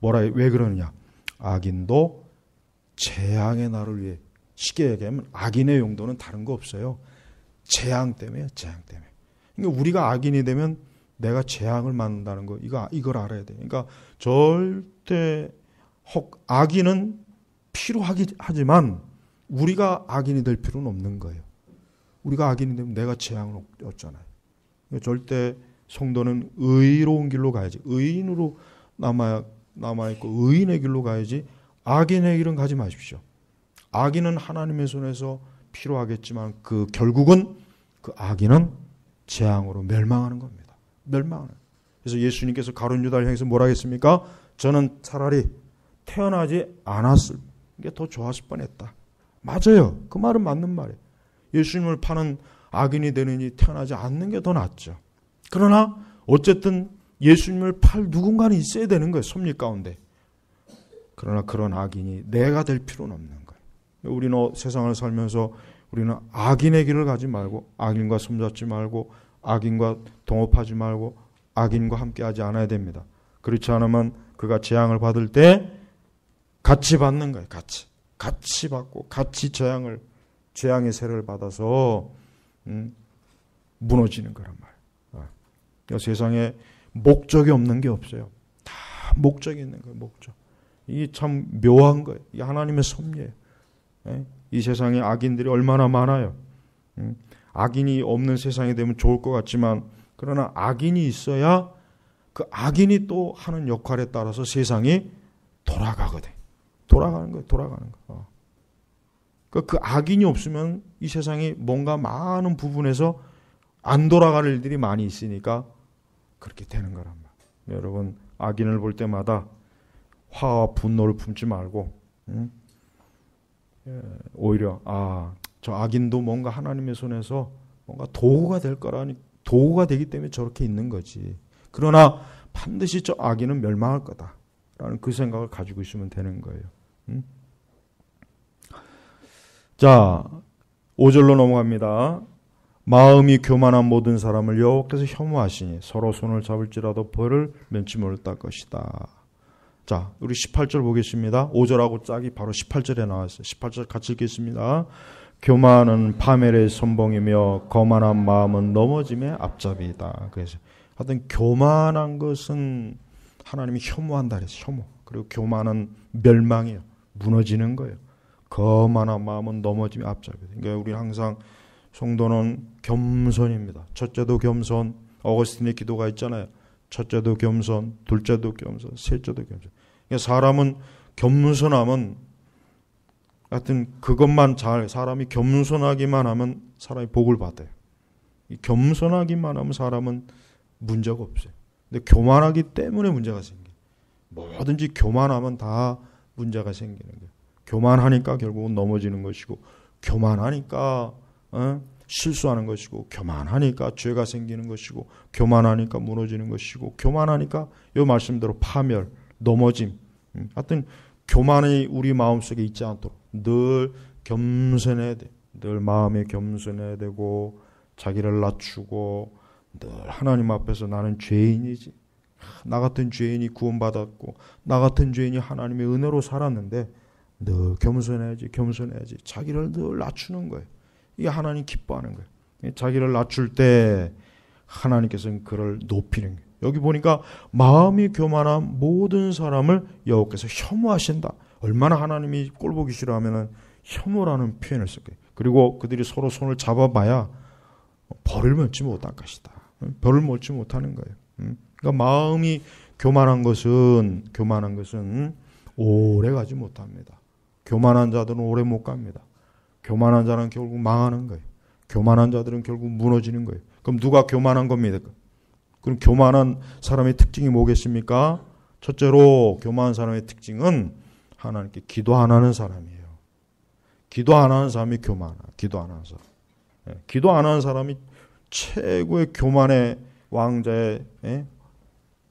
왜 그러느냐? 악인도 재앙의 날을 위해, 쉽게 얘기하면 악인의 용도는 다른 거 없어요. 재앙 때문에요. 재앙 때문에. 그러니까 우리가 악인이 되면 내가 재앙을 만든다는 거, 이걸 알아야 돼요. 그러니까 절대 악인은 필요하지만 우리가 악인이 될 필요는 없는 거예요. 우리가 악인이 되면 내가 재앙을 얻잖아요. 그러니까 절대 성도는 의로운 길로 가야지. 의인으로 남아있고 의인의 길로 가야지 악인의 길은 가지 마십시오. 악인은 하나님의 손에서 필요하겠지만 결국은 그 악인은 재앙으로 멸망하는 겁니다. 멸망하는. 그래서 예수님께서 가룟 유다를 향해서 뭐라 했습니까? 저는 차라리 태어나지 않았을 게 더 좋았을 뻔했다. 맞아요. 그 말은 맞는 말이에요. 예수님을 파는 악인이 되느니 태어나지 않는 게 더 낫죠. 그러나 어쨌든 예수님을 팔 누군가는 있어야 되는 거예요. 섭리 가운데. 그러나 그런 악인이 내가 될 필요는 없는 거예요. 우리는 세상을 살면서 우리는 악인의 길을 가지 말고 악인과 손잡지 말고 악인과 동업하지 말고 악인과 함께하지 않아야 됩니다. 그렇지 않으면 그가 재앙을 받을 때 같이 받는 거예요. 같이 받고 같이 재앙의 세를 받아서 무너지는 거란 말이에요. 그러니까 세상에 목적이 없는 게 없어요. 다 목적이 있는 거예요. 목적. 이게 참 묘한 거예요. 이게 하나님의 섭리예요. 이 세상에 악인들이 얼마나 많아요. 악인이 없는 세상이 되면 좋을 것 같지만 그러나 악인이 있어야 그 악인이 또 하는 역할에 따라서 세상이 돌아가거든. 돌아가는 거예요. 돌아가는 거. 그 악인이 없으면 이 세상이 뭔가 많은 부분에서 안 돌아갈 일들이 많이 있으니까 그렇게 되는 거란 말이에요. 여러분 악인을 볼 때마다 화와 분노를 품지 말고 오히려 저 악인도 뭔가 하나님의 손에서 뭔가 도구가 될 거라니 도구가 되기 때문에 저렇게 있는 거지. 그러나 반드시 저 악인은 멸망할 거다라는 그 생각을 가지고 있으면 되는 거예요. 자, 5절로 넘어갑니다. 마음이 교만한 모든 사람을 여호와께서 혐오하시니 서로 손을 잡을지라도 벌을 면치 못할 것이다. 자, 우리 18절 보겠습니다. 5절하고 짝이 바로 18절에 나왔어요. 18절 같이 읽겠습니다. 교만은 파멸의 선봉이며 거만한 마음은 넘어짐의 앞잡이다. 그래서 하여튼 교만한 것은 하나님이 혐오한다 그랬어요. 혐오. 그리고 교만은 멸망이에요. 무너지는 거예요. 거만한 마음은 넘어짐의 앞잡이다. 그러니까 우리 항상 성도는 겸손입니다. 첫째도 겸손. 어거스틴의 기도가 있잖아요. 첫째도 겸손, 둘째도 겸손, 셋째도 겸손. 그러니까 사람은 겸손하면 하여튼 그것만 사람이 겸손하기만 하면 사람이 복을 받아요. 겸손하기만 하면 사람은 문제가 없어요. 근데 교만하기 때문에 문제가 생겨요. 뭐든지 교만하면 다 문제가 생기는 거예요. 교만하니까 결국은 넘어지는 것이고 교만하니까 실수하는 것이고 교만하니까 죄가 생기는 것이고 교만하니까 무너지는 것이고 교만하니까 이 말씀대로 파멸, 넘어짐. 하여튼 교만이 우리 마음속에 있지 않도록 늘 겸손해야 돼. 늘 마음에 겸손해야 되고 자기를 낮추고 늘 하나님 앞에서 나는 죄인이지. 나 같은 죄인이 구원받았고 나 같은 죄인이 하나님의 은혜로 살았는데 늘 겸손해야지. 자기를 늘 낮추는 거예요. 이게 하나님 기뻐하는 거예요. 자기를 낮출 때 하나님께서는 그를 높이는 거예요. 여기 보니까 마음이 교만한 모든 사람을 여호와께서 혐오하신다. 얼마나 하나님이 꼴보기 싫어하면 혐오라는 표현을 쓸 거예요. 그리고 그들이 서로 손을 잡아봐야 벌을 먹지 못할 것이다. 벌을 먹지 못하는 거예요. 그러니까 마음이 교만한 것은 오래 가지 못합니다. 교만한 자들은 오래 못 갑니다. 교만한 자는 결국 망하는 거예요. 교만한 자들은 결국 무너지는 거예요. 그럼 누가 교만한 겁니까? 그럼 교만한 사람의 특징이 뭐겠습니까? 첫째로 교만한 사람의 특징은 하나님께 기도 안 하는 사람이에요. 기도 안 하는 사람이 교만하. 기도 안 하는 사람. 기도 안 하는 사람이 최고의 교만의 왕자에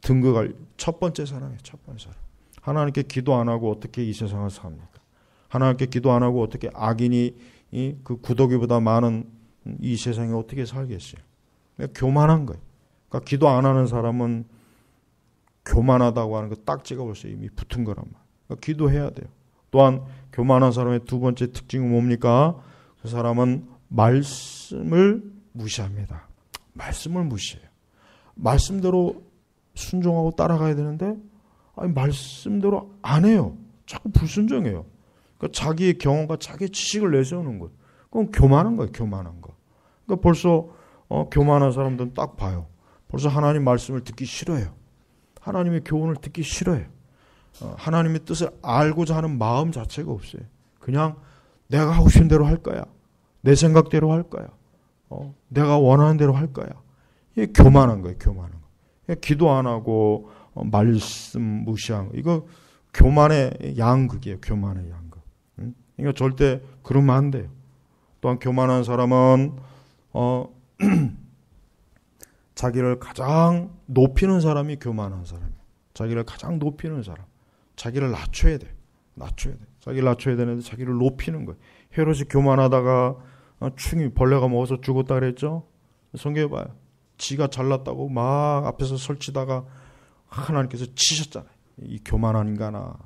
등극할 첫 번째 사람이에요. 첫 번째 사람. 하나님께 기도 안 하고 어떻게 이 세상을 삽니까? 하나님께 기도 안 하고 어떻게 악인이 그 구더기보다 많은 이 세상에 어떻게 살겠어요? 교만한 거예요. 그러니까 기도 안 하는 사람은 교만하다고 하는 거 딱지가 벌써 이미 붙은 거란 말이에요. 그러니까 기도해야 돼요. 또한 교만한 사람의 두 번째 특징은 뭡니까? 그 사람은 말씀을 무시합니다. 말씀을 무시해요. 말씀대로 순종하고 따라가야 되는데 아니 말씀대로 안 해요. 자꾸 불순종해요. 그러니까 자기의 경험과 자기의 지식을 내세우는 거예요. 그건 교만한 거예요. 교만한 거. 그러니까 벌써 교만한 사람들은 딱 봐요. 벌써 하나님 말씀을 듣기 싫어해요. 하나님의 교훈을 듣기 싫어해요. 하나님의 뜻을 알고자 하는 마음 자체가 없어요. 그냥 내가 하고 싶은 대로 할 거야. 내 생각대로 할 거야. 내가 원하는 대로 할 거야. 이게 교만한 거예요. 교만한 거. 기도 안 하고 말씀 무시한 거. 이거 교만의 양극이에요. 교만의 양극. 그러니까 절대 그러면 안 돼요. 또한 교만한 사람은 자기를 가장 높이는 사람이 교만한 사람이에요. 자기를 가장 높이는 사람. 자기를 낮춰야 돼. 낮춰야 돼. 자기를 낮춰야 되는데 자기를 높이는 거예요. 헤롯이 교만하다가 충이 벌레가 먹어서 죽었다 그랬죠. 성경에 봐요. 지가 잘났다고 막 앞에서 설치다가 하나님께서 치셨잖아요. 이 교만한 인간아.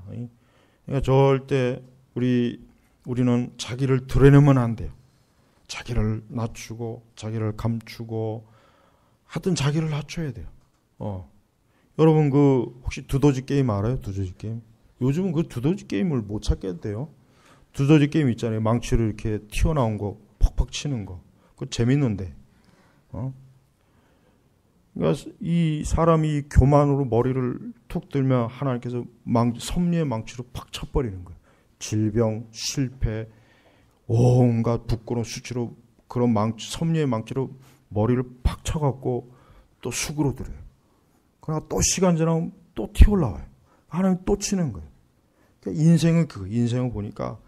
그러니까 절대 우리는 자기를 드러내면 안 돼요. 자기를 낮추고 자기를 감추고 하여튼 자기를 낮춰야 돼요. 여러분 혹시 두더지 게임 알아요? 두더지 게임? 요즘은 그 두더지 게임을 못 찾겠대요. 두더지 게임 있잖아요. 망치로 이렇게 튀어나온 거 팍팍 치는 거. 그거 재밌는데. 그러니까 이 사람이 교만으로 머리를 툭 들면 하나님께서 섭리의 망치로 팍 쳐버리는 거예요. 질병, 실패, 온갖 부끄러운 수치로 그런 섭리의 망치로 머리를 팍 쳐갖고 또 숙으로 들어요. 그러나 또 시간 지나면 또 튀어올라와요. 하나님 또 치는 거예요. 그러니까 인생을 보니까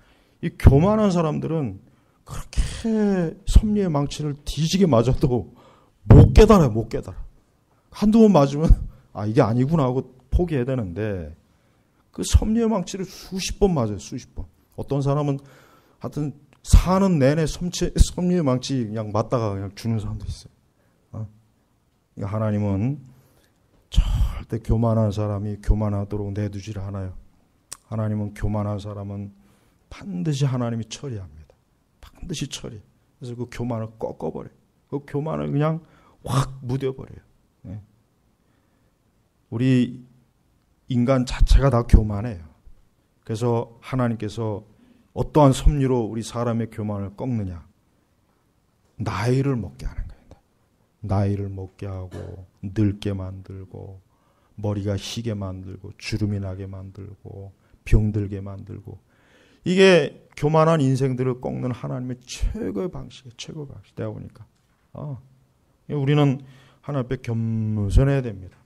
이 교만한 사람들은 그렇게 섭리의 망치를 뒤지게 맞아도 못 깨달아요. 못 깨달아. 한두 번 맞으면 이게 아니구나 하고 포기해야 되는데 그 섭리의 망치를 수십 번 맞아요. 수십 번. 어떤 사람은 하여튼 사는 내내 섭리의 망치 그냥 맞다가 그냥 죽는 사람도 있어요. 그러니까 하나님은 절대 교만한 사람이 교만하도록 내두지를 않아요. 하나님은 교만한 사람은 반드시 하나님이 처리합니다. 반드시 처리. 그래서 그 교만을 꺾어버려요. 그 교만을 그냥 확 무뎌버려요. 우리 인간 자체가 다 교만해요. 그래서 하나님께서 어떠한 섭리로 우리 사람의 교만을 꺾느냐? 나이를 먹게 하는 거예요. 나이를 먹게 하고 늙게 만들고 머리가 희게 만들고 주름이 나게 만들고 병들게 만들고 이게 교만한 인생들을 꺾는 하나님의 최고의 방식이에요. 최고의 방식. 내가 보니까 우리는 하나님 앞에 겸손해야 됩니다.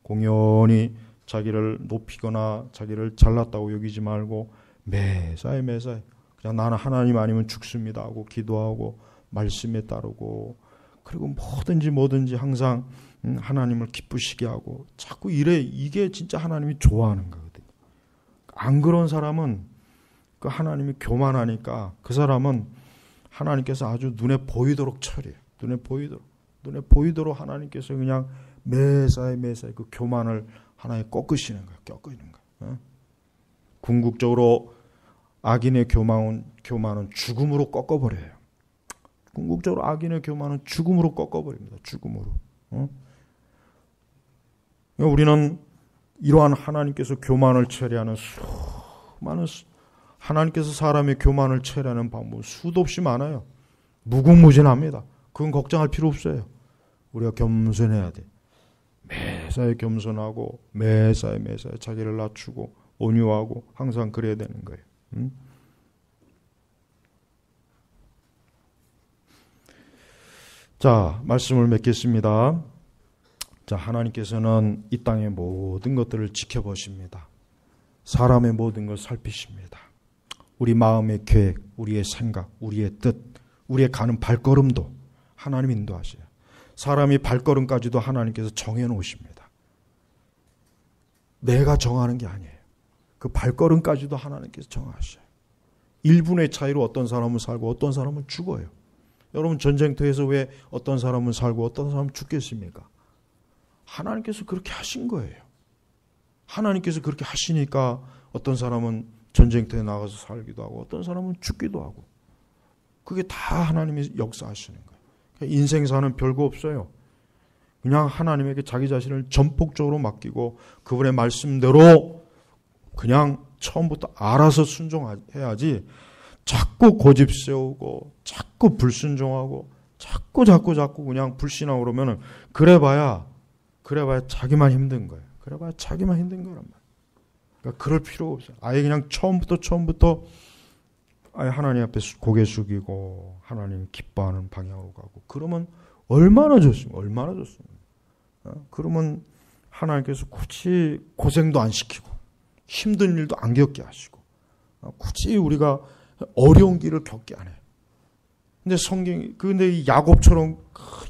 공연히 자기를 높이거나 자기를 잘났다고 여기지 말고 매사에 그냥 나는 하나님 아니면 죽습니다 하고 기도하고 말씀에 따르고 그리고 뭐든지 항상 하나님을 기쁘시게 하고 자꾸 이게 진짜 하나님이 좋아하는 거거든요. 안 그런 사람은 그 하나님이 교만하니까 그 사람은 하나님께서 아주 눈에 보이도록 처리해요. 눈에 보이도록 하나님께서 그냥 매사에 그 교만을 하나에 꺾으시는 거예요. 꺾이는 거예요. 궁극적으로 악인의 교만은 죽음으로 꺾어버려요. 궁극적으로 악인의 교만은 죽음으로 꺾어버립니다. 죽음으로. 우리는 이러한 하나님께서 교만을 처리하는 수많은 하나님께서 사람의 교만을 처리하는 방법은 수도 없이 많아요. 무궁무진합니다. 그건 걱정할 필요 없어요. 우리가 겸손해야 돼. 매사에 겸손하고 매사에 자기를 낮추고 온유하고 항상 그래야 되는 거예요. 자, 말씀을 맺겠습니다. 자, 하나님께서는 이 땅의 모든 것들을 지켜보십니다. 사람의 모든 걸 살피십니다. 우리 마음의 계획, 우리의 생각, 우리의 뜻, 우리의 가는 발걸음도 하나님 인도하셔요. 사람이 발걸음까지도 하나님께서 정해놓으십니다. 내가 정하는 게 아니에요. 그 발걸음까지도 하나님께서 정하셔요. 1분의 차이로 어떤 사람은 살고 어떤 사람은 죽어요. 여러분 전쟁터에서 왜 어떤 사람은 살고 어떤 사람은 죽겠습니까? 하나님께서 그렇게 하신 거예요. 하나님께서 그렇게 하시니까 어떤 사람은 전쟁터에 나가서 살기도 하고 어떤 사람은 죽기도 하고 그게 다 하나님이 역사하시는 거예요. 그러니까 인생 사는 별거 없어요. 그냥 하나님에게 자기 자신을 전폭적으로 맡기고 그분의 말씀대로 그냥 처음부터 알아서 순종해야지 자꾸 고집 세우고 자꾸 불순종하고 자꾸 그냥 불신하고 그러면은 그래봐야 자기만 힘든 거예요. 그래봐야 자기만 힘든 거란 말이에요. 그러니까 그럴 필요가 없어요. 아예 그냥 처음부터 아예 하나님 앞에 고개 숙이고 하나님 기뻐하는 방향으로 가고 그러면 얼마나 좋습니까? 그러면 하나님께서 굳이 고생도 안 시키고 힘든 일도 안 겪게 하시고 굳이 우리가 어려운 길을 겪게 안 해요. 근데 이 야곱처럼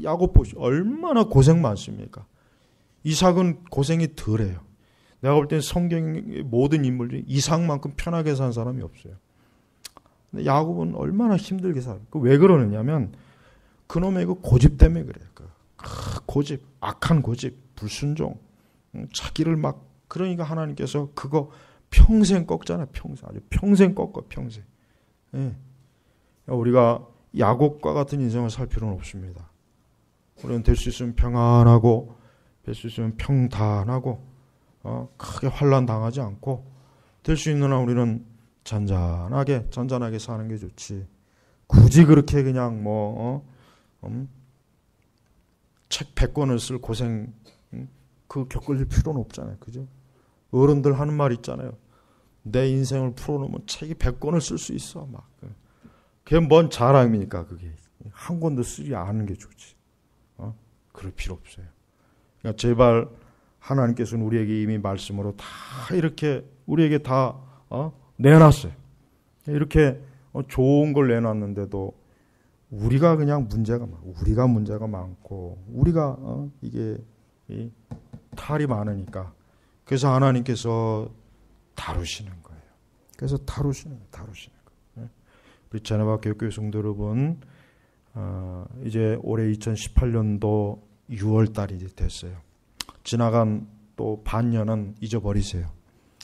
야곱 보시오. 얼마나 고생 많습니까? 이삭은 고생이 덜해요. 내가 볼 때는 성경의 모든 인물들이 이삭만큼 편하게 산 사람이 없어요. 근데 야곱은 얼마나 힘들게 살아요. 왜 그러느냐면 그놈의 그 고집 때문에 그래요. 고집, 악한 고집, 불순종, 자기를 막 그러니까 하나님께서 그거 평생 꺾잖아요. 아주 평생 꺾어 평생. 예. 우리가 야곱과 같은 인생을 살 필요는 없습니다. 우리는 될 수 있으면 평안하고 될 수 있으면 평탄하고 크게 환난 당하지 않고 될 수 있는 한 우리는 잔잔하게 사는 게 좋지. 굳이 그렇게 그냥 책 100권을 쓸 고생 그 겪을 필요는 없잖아요. 그죠? 어른들 하는 말 있잖아요. 내 인생을 풀어놓으면 책이 100권을 쓸 수 있어. 막 그게 뭔 자랑입니까? 그게 한 권도 쓰지 않은 게 좋지. 그럴 필요 없어요. 그러니까 제발 하나님께서는 우리에게 이미 말씀으로 다 이렇게 우리에게 다 내놨어요. 이렇게 좋은 걸 내놨는데도 우리가 그냥 문제가 많고 우리가 이게 탈이 많으니까 그래서 하나님께서 다루시는 거예요. 그래서 다루시는 거예요. 우리 제네바 교회 성도 여러분, 이제 올해 2018년도 6월 달이 됐어요. 지나간 또 반년은 잊어버리세요.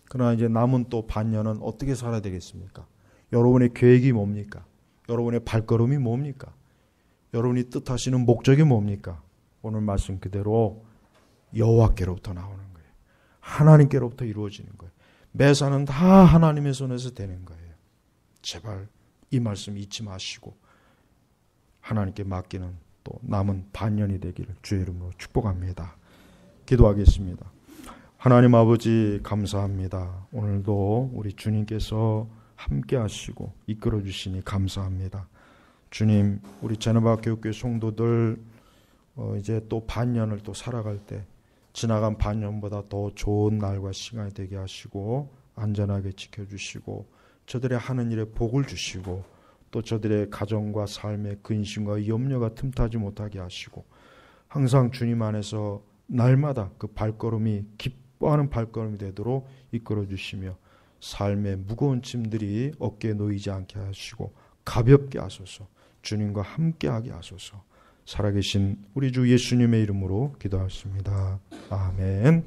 그러나 이제 남은 또 반년은 어떻게 살아야 되겠습니까? 여러분의 계획이 뭡니까? 여러분의 발걸음이 뭡니까? 여러분이 뜻하시는 목적이 뭡니까? 오늘 말씀 그대로 여호와께로부터 나오는 거예요. 하나님께로부터 이루어지는 거예요. 매사는 다 하나님의 손에서 되는 거예요. 제발 이 말씀 잊지 마시고 하나님께 맡기는 또 남은 반년이 되기를 주의 이름으로 축복합니다. 기도하겠습니다. 하나님 아버지 감사합니다. 오늘도 우리 주님께서 함께 하시고 이끌어 주시니 감사합니다. 주님, 우리 제네바 교회 성도들 이제 또 반년을 또 살아갈 때 지나간 반년보다 더 좋은 날과 시간이 되게 하시고 안전하게 지켜주시고 저들의 하는 일에 복을 주시고 또 저들의 가정과 삶의 근심과 염려가 틈타지 못하게 하시고 항상 주님 안에서 날마다 그 발걸음이 기뻐하는 발걸음이 되도록 이끌어 주시며 삶의 무거운 짐들이 어깨에 놓이지 않게 하시고 가볍게 하소서. 주님과 함께하게 하소서. 살아계신 우리 주 예수님의 이름으로 기도하십니다. 아멘.